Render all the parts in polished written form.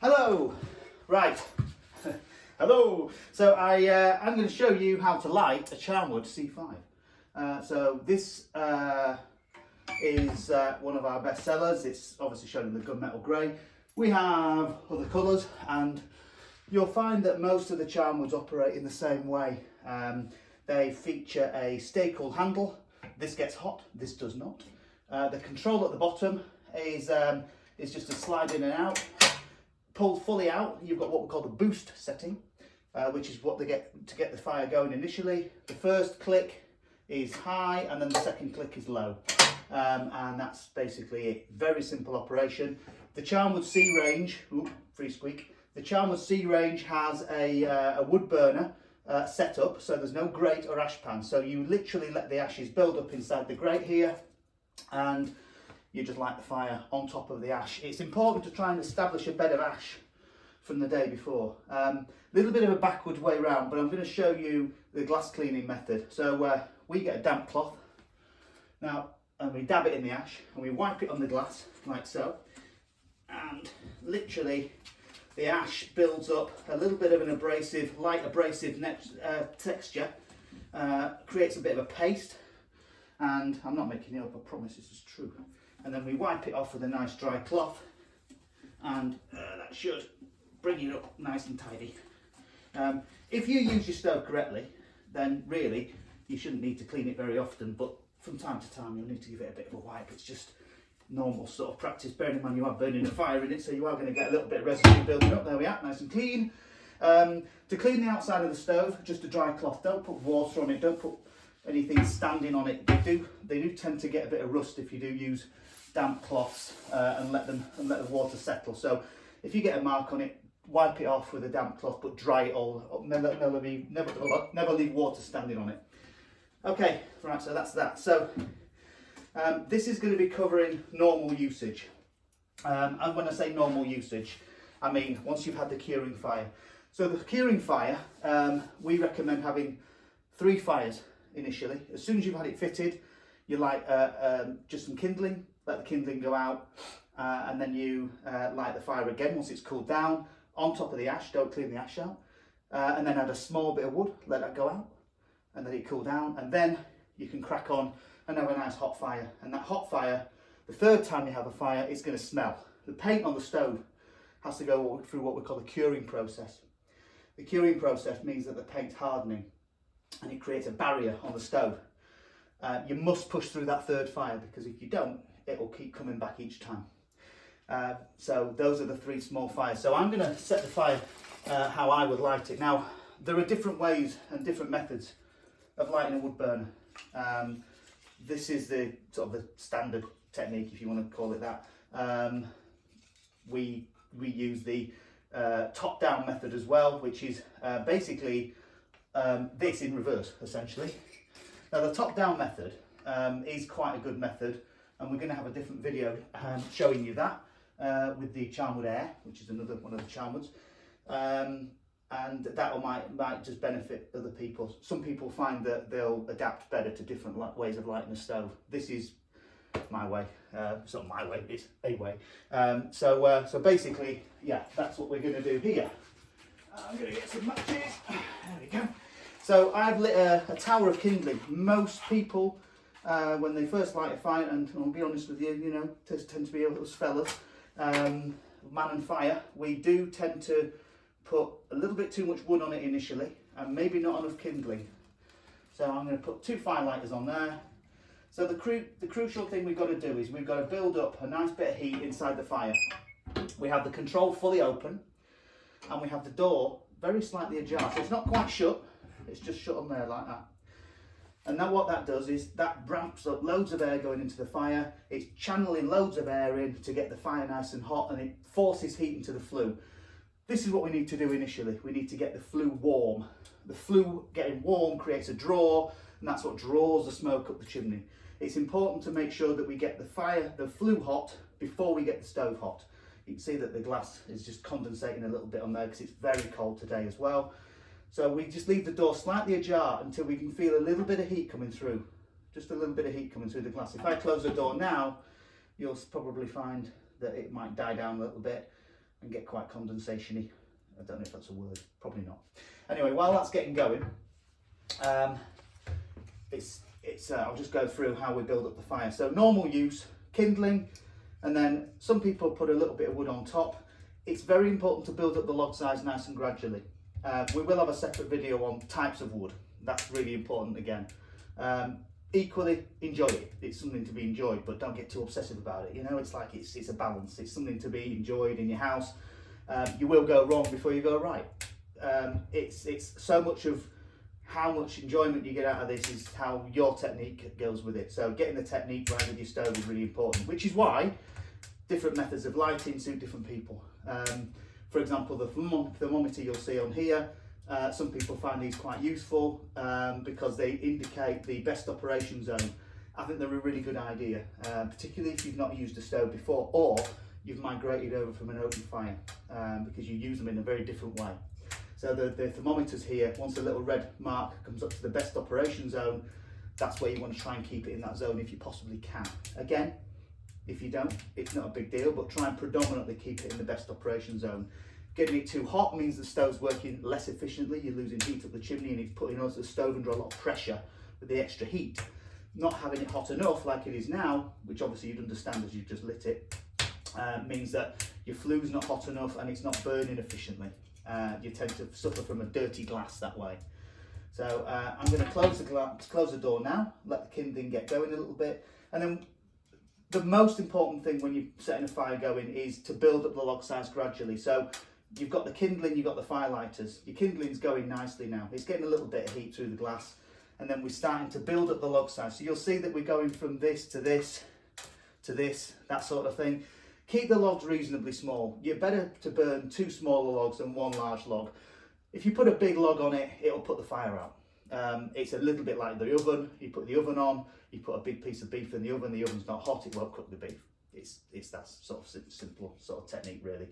Hello! Right, hello! So I'm going to show you how to light a Charmwood C5. So this is one of our best sellers. It's obviously shown in the gunmetal grey. We have other colours, and you'll find that most of the Charmwoods operate in the same way. They feature a stay-cool handle. This gets hot, this does not. The control at the bottom is just a slide in and out. Pulled fully out, you've got what we call the boost setting, which is what they get to get the fire going initially. The first click is high and then the second click is low. And that's basically it. Very simple operation. The Charmwood C range, free squeak. The Charmwood C range has a wood burner set up, so there's no grate or ash pan. So you literally let the ashes build up inside the grate here, and you just light the fire on top of the ash. It's important to try and establish a bed of ash from the day before. Little bit of a backward way round, but I'm going to show you the glass cleaning method. So we get a damp cloth now, and we dab it in the ash, and we wipe it on the glass like so, and literally the ash builds up a little bit of an abrasive, light abrasive texture, creates a bit of a paste, and I'm not making it up, I promise this is true. And then we wipe it off with a nice dry cloth, and that should bring it up nice and tidy. If you use your stove correctly, then really you shouldn't need to clean it very often, but from time to time you'll need to give it a bit of a wipe. It's just normal sort of practice, bearing in mind you are burning a fire in it, so you are going to get a little bit of residue building up. There we are, nice and clean. To clean the outside of the stove, just a dry cloth. Don't put water on it, don't put anything standing on it. They do tend to get a bit of rust if you do use damp cloths and let the water settle. So if you get a mark on it, wipe it off with a damp cloth, but dry it all up. Never leave water standing on it. Okay, right, so that's that. So this is going to be covering normal usage. And when I say normal usage, I mean once you've had the curing fire. So the curing fire, we recommend having 3 fires initially. As soon as you've had it fitted, you light just some kindling, let the kindling go out, and then you light the fire again once it's cooled down, on top of the ash, don't clean the ash out, and then add a small bit of wood, let that go out, and let it cool down, and then you can crack on and have a nice hot fire. And that hot fire, the third time you have a fire, it's going to smell. The paint on the stove has to go through what we call the curing process. The curing process means that the paint's hardening, and it creates a barrier on the stove. You must push through that third fire, because if you don't, it will keep coming back each time. So those are the 3 small fires. So I'm going to set the fire how I would light it. Now, there are different ways and different methods of lighting a wood burner. This is the sort of the standard technique, if you want to call it that. We use the top-down method as well, which is basically this in reverse, essentially. Now, the top-down method is quite a good method, and we're going to have a different video showing you that with the Charmwood Air, which is another one of the Charmwoods, and that might just benefit other people. Some people find that they'll adapt better to different ways of lighting a stove. This is my way. It's not my way, it's a way. So basically, yeah, that's what we're going to do here. I'm going to get some matches. There we go. So I've lit a tower of kindling. Most people, when they first light a fire, and I'll be honest with you, you know, tend to be us fellas, man and fire, we do tend to put a little bit too much wood on it initially, and maybe not enough kindling. So I'm going to put 2 firelighters on there. So the crucial thing we've got to do is we've got to build up a nice bit of heat inside the fire. We have the control fully open, and we have the door very slightly ajar. So it's not quite shut, it's just shut on there like that. And then what that does is that ramps up loads of air going into the fire. It's channeling loads of air in to get the fire nice and hot, and it forces heat into the flue. This is what we need to do initially. We need to get the flue warm. The flue getting warm creates a draw, and that's what draws the smoke up the chimney. It's important to make sure that we get the flue hot before we get the stove hot. You can see that the glass is just condensating a little bit on there because it's very cold today as well. So we just leave the door slightly ajar until we can feel a little bit of heat coming through. Just a little bit of heat coming through the glass. If I close the door now, you'll probably find that it might die down a little bit. and get quite condensation-y. I don't know if that's a word, probably not. Anyway, while that's getting going, I'll just go through how we build up the fire. So normal use, kindling, and then some people put a little bit of wood on top. It's very important to build up the log size nice and gradually. We will have a separate video on types of wood. That's really important again. Equally, enjoy it. It's something to be enjoyed, but don't get too obsessive about it. You know, it's like it's a balance. It's something to be enjoyed in your house. You will go wrong before you go right. It's so much of how much enjoyment you get out of this is how your technique goes with it. So getting the technique right with your stove is really important, which is why different methods of lighting suit different people. For example, the thermometer you'll see on here, some people find these quite useful because they indicate the best operation zone. I think they're a really good idea, particularly if you've not used a stove before or you've migrated over from an open fire, because you use them in a very different way. So the thermometers here, once a little red mark comes up to the best operation zone, that's where you want to try and keep it in that zone if you possibly can. Again, if you don't, it's not a big deal, but try and predominantly keep it in the best operation zone. Getting it too hot means the stove's working less efficiently. You're losing heat up the chimney and it's putting the stove under a lot of pressure with the extra heat. Not having it hot enough like it is now, which obviously you'd understand as you've just lit it, means that your flue's not hot enough and it's not burning efficiently. You tend to suffer from a dirty glass that way. So I'm going to close the door now, let the kindling get going a little bit, and then the most important thing when you're setting a fire going is to build up the log size gradually. So you've got the kindling, you've got the fire lighters. Your kindling's going nicely now. It's getting a little bit of heat through the glass, and then we're starting to build up the log size. So you'll see that we're going from this to this to this, that sort of thing. Keep the logs reasonably small. You're better to burn 2 smaller logs than 1 large log. If you put a big log on it, it'll put the fire out. It's a little bit like the oven. You put the oven on, you put a big piece of beef in the oven's not hot, it won't cook the beef. It's that sort of simple sort of technique really.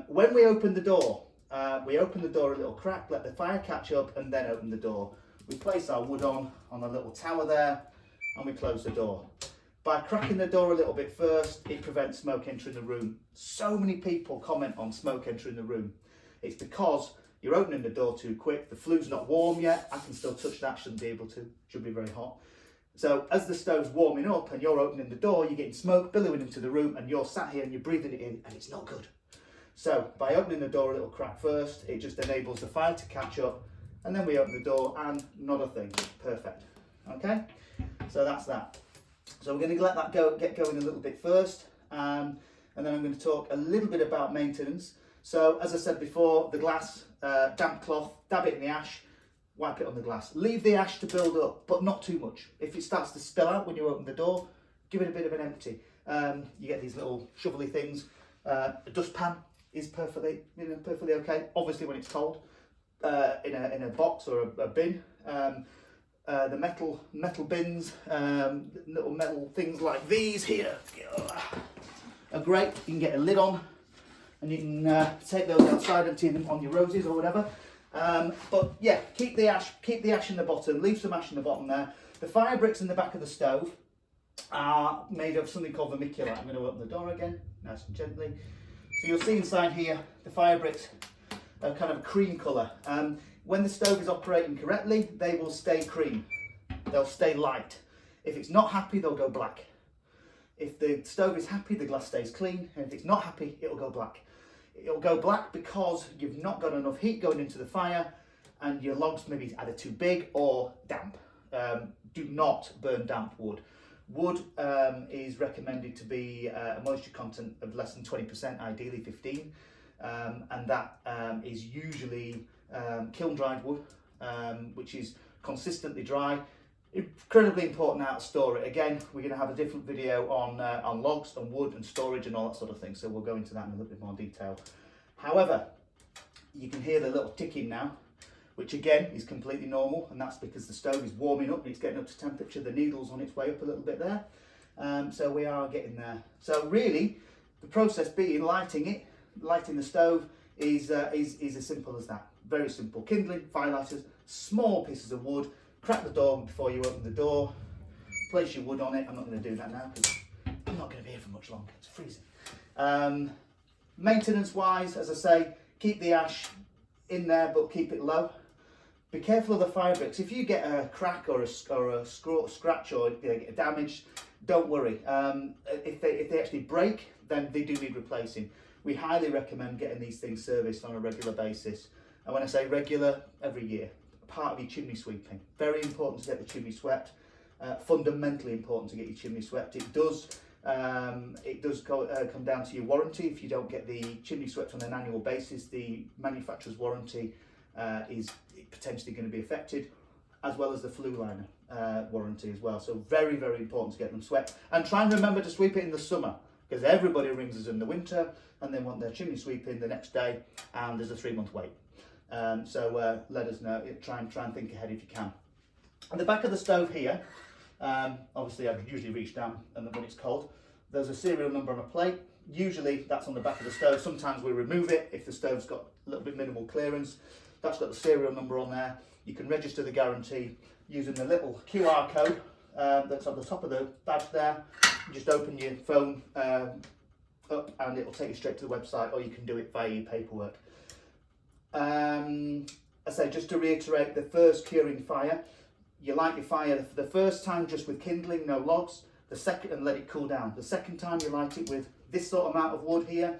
When we open the door a little crack, let the fire catch up and then open the door. We place our wood on a little tower there and we close the door. By cracking the door a little bit first, it prevents smoke entering the room. So many people comment on smoke entering the room. It's because you're opening the door too quick, the flue's not warm yet, I can still touch that, shouldn't be able to, should be very hot. So as the stove's warming up and you're opening the door, you're getting smoke billowing into the room and you're sat here and you're breathing it in and it's not good. So by opening the door a little crack first, it just enables the fire to catch up, and then we open the door and not a thing, perfect. Okay, so that's that. So we're going to let that get going a little bit first, and then I'm going to talk a little bit about maintenance. So as I said before, the glass, damp cloth, dab it in the ash, wipe it on the glass. Leave the ash to build up, but not too much. If it starts to spill out when you open the door, give it a bit of an empty. You get these little shovelly things. A dustpan is perfectly okay. Obviously when it's cold, in a box or a bin. The metal bins, little metal things like these here are great. You can get a lid on and you can take those outside and empty them on your roses or whatever. But yeah, keep the ash in the bottom, leave some ash in the bottom there. The fire bricks in the back of the stove are made of something called vermiculite. I'm going to open the door again, nice and gently. So you'll see inside here, the fire bricks are kind of a cream colour. When the stove is operating correctly, they will stay cream. They'll stay light. If it's not happy, they'll go black. If the stove is happy, the glass stays clean. And if it's not happy, it'll go black. It'll go black because you've not got enough heat going into the fire and your logs maybe either too big or damp. Do not burn damp wood. Wood is recommended to be a moisture content of less than 20%, ideally 15%. And that is usually kiln dried wood, which is consistently dry. Incredibly important how to store it. Again, we're going to have a different video on logs and wood and storage and all that sort of thing, so we'll go into that in a little bit more detail. However, you can hear the little ticking now, which again is completely normal, and that's because the stove is warming up and it's getting up to temperature. The needle's on its way up a little bit there, so we are getting there. So really, the process being lighting the stove is as simple as that. Very simple. Kindling, fire lighters, small pieces of wood. Crack the door before you open the door. Place your wood on it. I'm not going to do that now because I'm not going to be here for much longer. It's freezing. Maintenance wise, as I say, keep the ash in there, but keep it low. Be careful of the fire bricks. If you get a crack or a scratch or get damaged, don't worry. If they actually break, then they do need replacing. We highly recommend getting these things serviced on a regular basis. And when I say regular, every year. Part of your chimney sweeping. Very important to get the chimney swept. Fundamentally important to get your chimney swept. It does come down to your warranty. If you don't get the chimney swept on an annual basis, the manufacturer's warranty is potentially going to be affected, as well as the flue liner warranty as well. So very, very important to get them swept. And try and remember to sweep it in the summer, because everybody rings us in the winter and they want their chimney sweeping the next day, and there's a 3-month wait. So let us know. Try and think ahead if you can. At the back of the stove here, obviously I'd usually reach down and when it's cold, there's a serial number on a plate. Usually that's on the back of the stove. Sometimes we remove it if the stove's got a little bit minimal clearance. That's got the serial number on there. You can register the guarantee using the little QR code that's on the top of the badge there. You just open your phone up and it'll take you straight to the website, or you can do it via your paperwork. I say, just to reiterate, the first curing fire, you light your fire the first time just with kindling, no logs. The second, and let it cool down. The second time you light it with this sort of amount of wood here,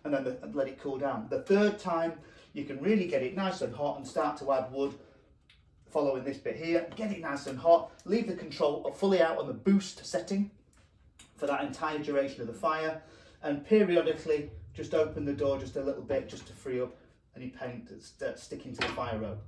and then let it cool down. The third time you can really get it nice and hot and start to add wood following this bit here. Get it nice and hot, leave the control fully out on the boost setting for that entire duration of the fire, and periodically just open the door just a little bit just to free up any paint that's sticking to the fire rope.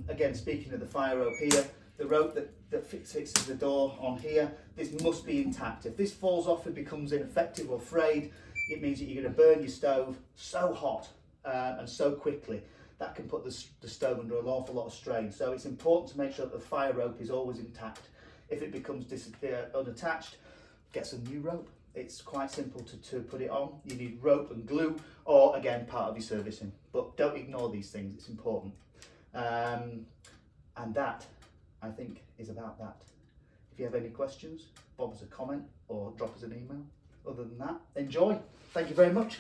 Again, speaking of the fire rope here, the rope that fixes the door on here, this must be intact. If this falls off and becomes ineffective or frayed, it means that you're going to burn your stove so hot and so quickly that can put the stove under an awful lot of strain. So it's important to make sure that the fire rope is always intact. If it becomes unattached, get some new rope. It's quite simple to put it on. You need rope and glue, or again, part of your servicing. But don't ignore these things, it's important. And that, I think, is about that. If you have any questions, bob us a comment or drop us an email. Other than that, enjoy. Thank you very much.